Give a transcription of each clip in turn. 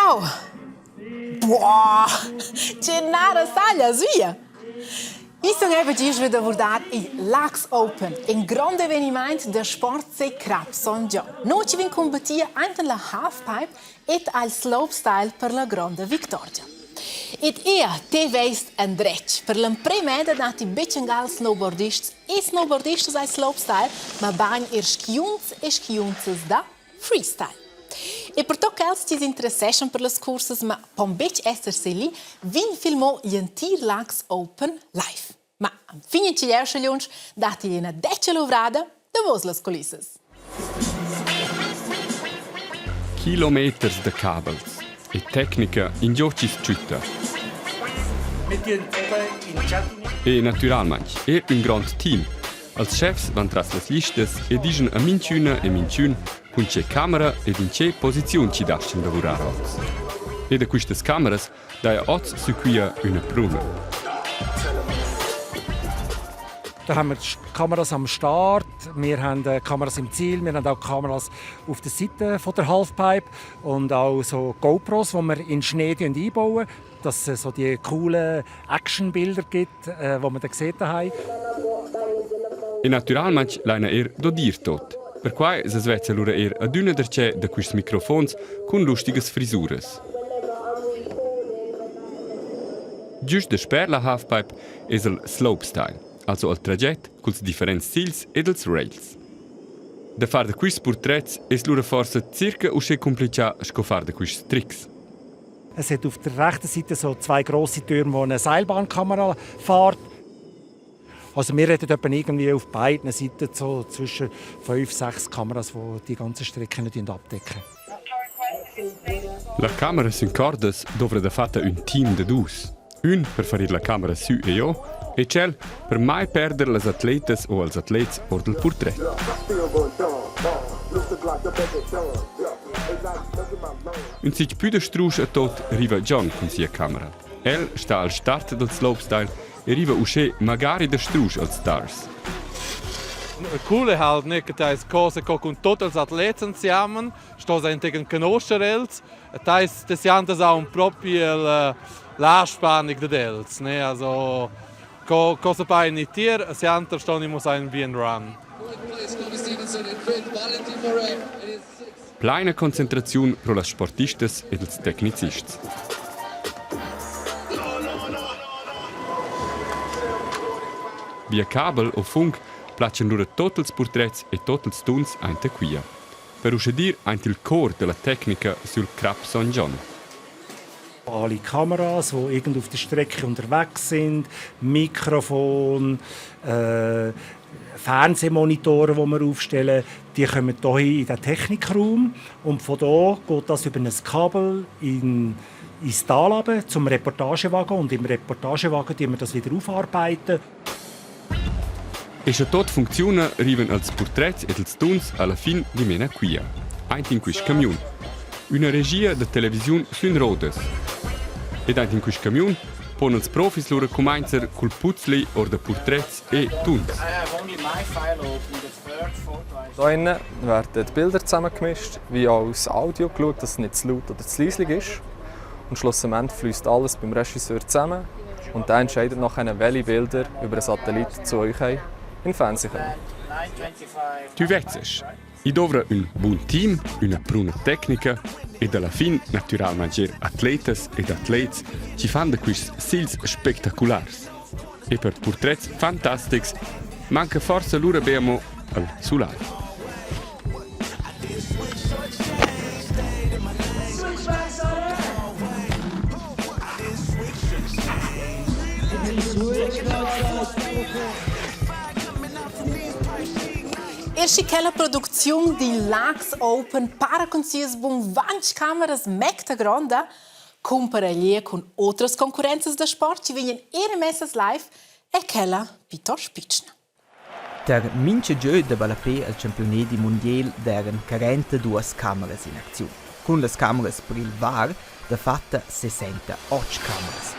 Ciao! Boah! C'è nada saglia, via! Ich sage eben, die ist wieder in Laax Open, ein grande eveniment der Sportsee Crap St. John. Noi ci vin combattia anche la halfpipe e al slopestyle per la grande vittoria. Ed te veist un dretg per l'empremeda dat i beccengal snowboardists e snowboardistas al slopestyle, ma bagn schiunz e schiunzes da freestyle. E per to che els ci interessessan per las curses, ma pom bec essersi lì, vin filmò l'entir Laax Open live. Ma am fine ci lleusce lunch, dati una deccia lovrada da vos las colisses. Kilometers de cabels e tecnica in giocis città. E naturalmente, un grand team. Als chefs van tras las listas e digen a minciuna e minciun con c'è camera ed in c'è posizione ci dascen lavorare oz. E da queste cameras daia oz su quia una pruna. Da haben wir die Kameras am Start, wir haben Kameras im Ziel, wir haben auch Kameras auf der Seite von der Halfpipe und auch so GoPros, die wir in den Schnee einbauen, dass es so die coolen Actionbilder gibt, die man da sieht daheim. E naturalmente leina do dir tot. Per quai se svezza lura ad una derce da questi microfons con lustiges frisuras. Giust de sper la halfpipe es il slopestyle, also il traget culs differents stils ed ils rails. Da far de quist portrets es lura forsa circa usche complicia sco far de quist tricks. Es hat auf der rechten Seite so zwei grosse Türme, wo eine Seilbahnkamera fährt. Also wir reden etwa irgendwie auf beiden Seiten so zwischen 5-6 Kameras, die ganze Strecke nicht abdecken. La camera sin cordas dovra da fatta un team de dus. Un per farir la camera su e io, e cel per mai perder las atletas o als atlets or del portret. Un sich più de strusch a tot riva John con sia camera. El sta al start del slopestyle e riva usce magari de strusch als stars. Cool è halt nicht, dass cose con tutti gli atleti insieme, sto in conoscerels, das jantas auch proprio l'Anspannung der Dels, ne? Also cosa bei nicht tier, sianter sto nicht muss ein bien run. Pleina concentrazione pro las sportistas ed els tecnicists. Via cabel o funk placen lura tots els portrets e tots els tuns ainte quia. Per uscedir aint il cor della tecnica sul Crap St. John. Alle Kameras, die irgendwo auf der Strecke unterwegs sind, Mikrofon, Fernsehmonitore, die wir aufstellen, die kommen hier in den Technikraum und von hier geht das über ein Kabel ins Tal runter zum Reportagewagen und im Reportagewagen wir das wieder aufarbeiten. E se tot funziona, arriven als portrets ed els tuns alla fin di mena quia. Aint in quist camion. Una regia de televisiun sun rodes. Ed aint in quist camion pon els profis lura comainzer cul puzzli or de portrets e tuns. Hier innen werden die Bilder zusammengemischt, wie auch das Audio geschaut, dass es nicht zu laut oder zu leislich ist. Und schlussendlich fließt alles beim Regisseur zusammen und der entscheidet nachher, welche Bilder über einen Satellit zu euch in Fernsehen kommen. Tu vezzes. I dovra un buon team, una pruna tecnica ed alla fin naturalmente atletas ed atlets ci fan de quist sils spectaculars. E per portrets fantastics manca forza lura beamo al sular. Quella produzione di Laax Open para con sias bun 20 cameras mecta gronda, compara lì con altre concorrenze da sport ci vengono messas live e quella piuttosto spicna. Der mince gio de Balapé al campionati mondial deren 42 cameras in azione. Con le cameras per il VAR da fatta 68 cameras.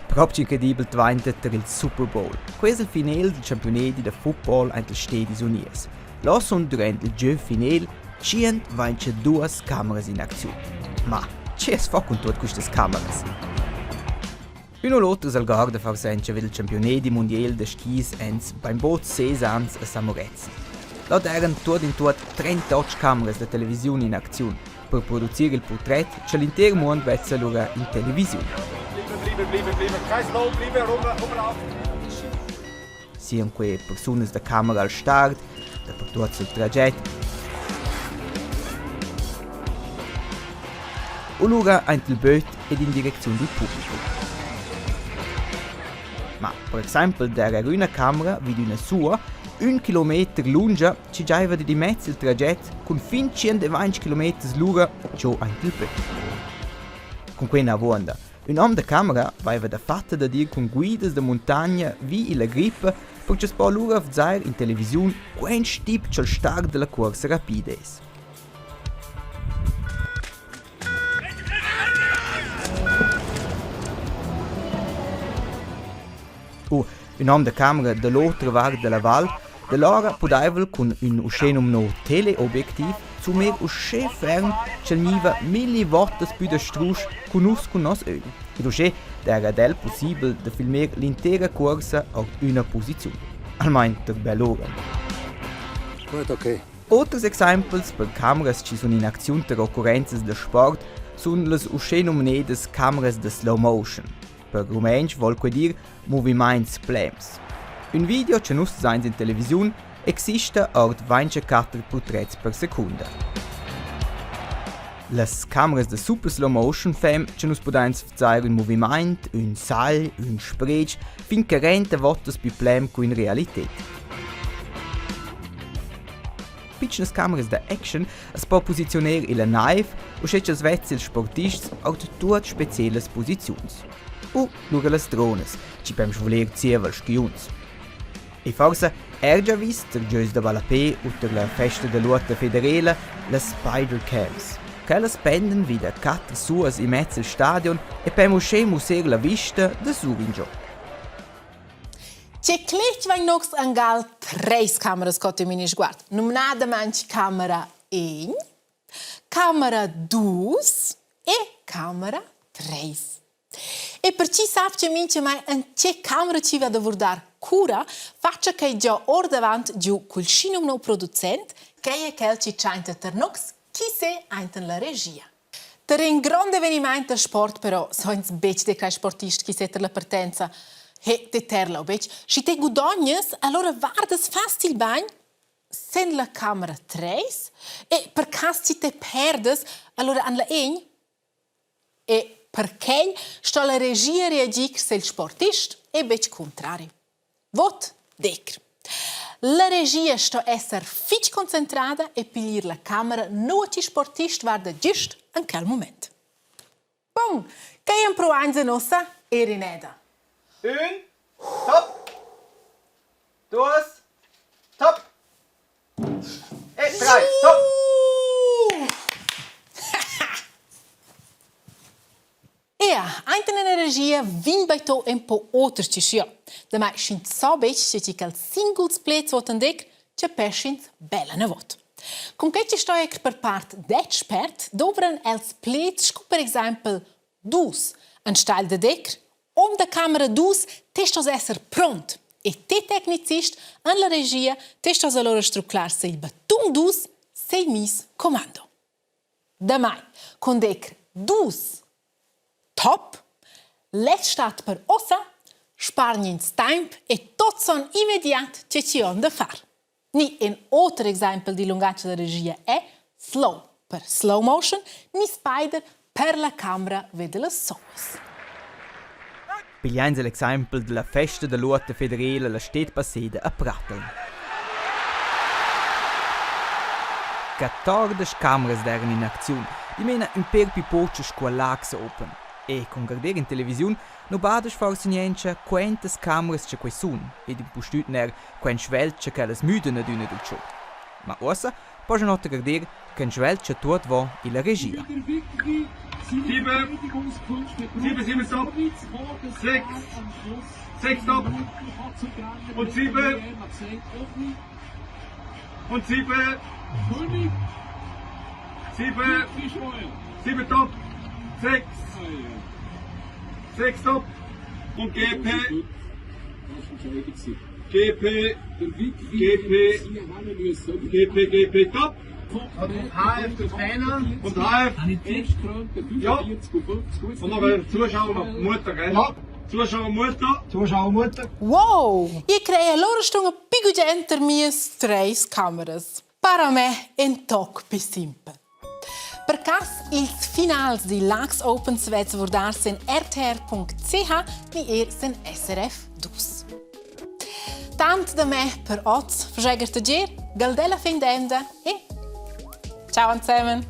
Proprio incredibile diventa il Super Bowl. Questo è il finale del campionato di football entre Stati Uniti. Là sono durante il gioco finale 122 cameras in azione. Ma c'è es fa con tutte queste cameras? Uno l'altro al guarda far senza vede il campionato mondiale de skis ens beim boot 6 anni a Samorez. Là erano tutto in tutto 38 cameras de televisione in azione per produrre il portrait che l'intero mondo vede allora in televisione. Siano quelle persone da camera al start, da per tutto il tragitto. O allora anche il boot ed in direzione del pubblico. Ma, per esempio, era una camera vide una sua 1 chilometro lunga ci giaiva di mezzo il tragitto con fin 120 km l'ora giù anche il boot. Con quella vonda, un uomo da camera aveva da fatta da dire con guidas da montagna vi la grip perché spò l'ora vedere in televisione quel stip c'è il start della corsa rapida è. Un uomo da camera dall'altra parte della valle, dall'ora poteva con un uscenum teleobiettiv zu mir usce ferm che niva 1000 volte più da strusch con nos öl. Ed usce era del possibile da filmare l'intera corsa a una posizione. Almeno per bell'ora. Gut, okay. Altri esempi per cameras ci sono in azione per occurrenze del sport sono le uscenominate cameras de slow motion. Per rumensch vuol dire moviments plans. Un video che nus sein in televisione esiste a 24 porträts per seconda. Les cameras de super slow motion fem che nus podens verzeihen un moviment, un sal, un sprech, fin 40 volte più plem co in realität. Piccine cameras de action es può posizionare in la naive o se es vezzi il sportists au tutte specielle posizioni. O lura le drones, ci pem voler zievel schiuns. E forse già visto der Gius de Balapé oder la festa de Luta Federale le Spider Cams. Che le spenden wieder 4 suas in mezzo al stadion e pem usce muser la vista de Surinjo. C'è clet vain nox angal 3 cameras cotte mini sguard. Nominada manci camera 1, camera 2 e camera 3. E per chi sa che mince mai in che camera ci va da guardare cura, faccia che già or davanti giù col scino no producente, che è quel ci c'ainta ter nox, chi se ainta la regia. Per un grande avvenimento del sport però, soins bec de kai sportisti chi se ter la partenza, he de terla bec, si te gudognes, allora vardas fast il bagn, sen la camera 3, e per cas ci te perdes, allora an la 1, e perché sta la regia reagir se il sportist e bec contrari. Vot decr. La regia sta esser fitch concentrata e pigliar la camera no ci sportist guarda just in quel moment. Bom, che è un pro anza nossa e rineda. 1, top. 2, top. E 3, top. Ja, einten in der regia vin bei to un po otertjes, ja. Da mai schint so beetje che cal singles plate wat en dek, che peschint bella ne vot. Com che ci sto ec per part d'expert, dobran els plates, per esempio, dus, en stal de dek, da camera dus, testos esser pront. E te tecnicist, en la regia, testos allora struclar se il batum dus, se mis comando. Da mai, con dek dus, top, let stat per ossa, sparnins temp e tot son immediat che ci on da far. Ni un altro esempio di lungaggio della regia è slow per slow motion, ni spider per la camera vede le soas. Pigliamo l'esempio della festa della Luta Federale la stet passata a Pratteln. 14 cameras erano in azione, di meno un per più poche squallax open. E con guardare in televisione non bades forse niente quantas cameras c'è qui sono e di postut ner quen schwelche che le müden ad una del show. Ma ora puoi non guardare che schwelche tut va in la regia. 7, stop. 6, 6, stop. Und 7. Und 7. 7 top, 6 top und GP, top. Und HF der Trainer und HF. Ja. Und noch Zuschauer und Mutter, gell? Ja. Zuschauer, Mutter. Wow! Io creo loro stunga pigugenter mias 3 cameras. Para me en toc più simple. Per cas ils finals di Lux Open svets vordars in rtr.ch ni sen SRF Dus. Tant da me per oz, verzeger te gir, galdella fin d'enda e ciao zusammen!